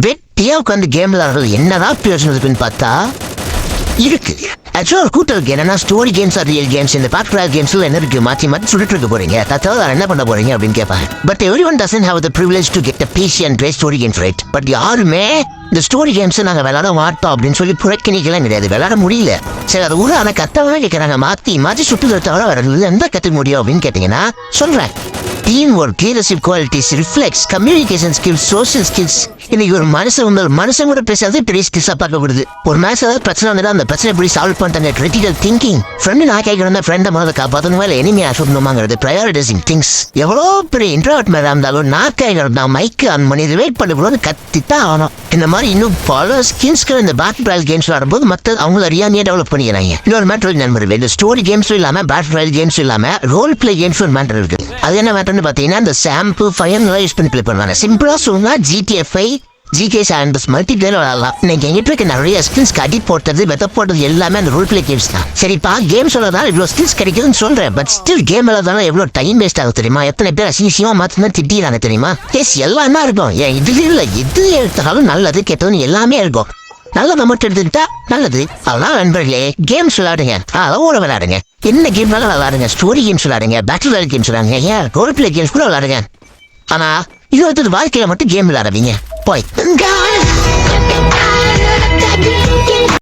வெட்டியா உட்காந்து கேம் விளையாடுறது என்னதான் பிரயோஜனம் இருக்குன்னு பார்த்தா இருக்கு. ஆக்சுவலா ஒரு கூட்டம் இருக்கு. என்னன்னா story games are real games, இந்த பேக் ராயல் கேம்ஸ்ல என்ன இருக்கு மாற்றி மாற்றி சுட்டுட்டு இருக்க போறீங்க, தத்தாவது என்ன பண்ண போறீங்க அப்படின்னு கேட்பாங்க. But everyone doesn't have the privilege to get the PC and play story games right. But யாருமே இந்த ஸ்டோரி கேம்ஸ் நாங்க விளையாட மாட்டோம் அப்படின்னு சொல்லி புறக்கணிக்கலாம் கிடையாது. விளையாட முடியல, சரி அது ஊர ஆனா கத்தவே கேட்கறாங்க. மாற்றி மாற்றி சுட்டுறத தவிர வேற எந்த கற்றுக்க முடியும் அப்படின்னு கேட்டீங்கன்னா சொல்றேன். Team work, leadership qualities, reflex, communication skills, social skills. இன்னைக்கு ஒரு மனுஷன் கூட பேசாதே பெரிய ஸ்கில்ஸா பார்க்கப்படுது. ஒரு மேட்ச் ஏதாவது பிரச்சனை வந்துட்டு அந்த பிரச்சனை எப்படி சால்வ் பண்ணிட்டாங்க, கிரிட்டிக்கல் திங்கிங். ஃப்ரெண்டு நான் கேட்கறேன், ஃப்ரெண்டை முதல்ல காப்பாற்றணும் வேலை எனிமையா சொல்லணுமாங்கிறது, ப்ரையாரிட்டைசிங் திங்ஸ். எவ்வளோ பெரிய இன்ட்ரோவர்ட் மேலே இருந்தாலும் நான் கேட்கறது நான் மைக்கு ஆன் பண்ணி வெயிட் பண்ணுறோன்னு கத்தித்தான் ஆகணும். இந்த மாதிரி இன்னும் பல ஸ்கில்ஸ்கள் இந்த பேட்டில் ராயல் கேம்ஸ் ஆடும்போது மற்ற அவங்கள அறியாமையே டெவலப் பண்ணிக்கிறாங்க. இன்னொரு மேட்டர் நண்பர், இந்த ஸ்டோரி கேம்ஸும் இல்லாமல் பேட்டில் ராயல் கேம்ஸும் இல்லாமல் ரோல் பிளே கேம்ஸ் ஒரு மேட்டர் இருக்கு. அது என்ன மேட்டர்னு பார்த்தீங்கன்னா இந்த ஷாம்பு ஃபயர் யூஸ் பண்ணி ப்ளே பண்ணுவாங்க. சிம்பிளாக சொன்னா GTA 5 GK சாண்டஸ் மல்டி பிளேயர் விளையாடலாம். இன்னைக்கு எங்கிட்ட இருக்க நிறைய ஸ்கில்ஸ் கட்டி போட்டது வெத்த போட்டது எல்லாமே அந்த ரோல் பிளே கேம்ஸ் தான். சரிப்பா கேம் சொல்லதான் இவ்வளோ ஸ்கில்ஸ் கிடைக்குதுன்னு சொல்றேன். பட் ஸ்டில் கேம் விளையாடுறதால எவ்வளோ டைம் வேஸ்ட் ஆகும் தெரியுமா? எத்தனை பேர் அசிங்கமா மாத்தினா திட்டிடுறாங்க தெரியுமா? எஸ் எல்லாம் என்ன இருக்கும், ஏன் இது இல்லை எது எடுத்தாலும் நல்லது கெட்டதுன்னு எல்லாமே இருக்கும். நல்லதை மட்டும் எடுத்துக்கிட்டா நல்லது. அதெல்லாம் நண்பர்களே கேம்ஸ் விளையாடுங்க, அதோட விளையாடுங்க. என்ன கேம்னாலும் விளையாடுங்க. ஸ்டோரி கேம்ஸ் விளையாடுங்க, பேட்டில் ராயல் கேம்ஸ் விளையாடுங்க, ஏன் ரோல் பிளே கேம்ஸ் கூட விளையாடுங்க. ஆனா இது வந்து வாழ்க்கையில மட்டும் கேம் விளையாடுவீங்க போய்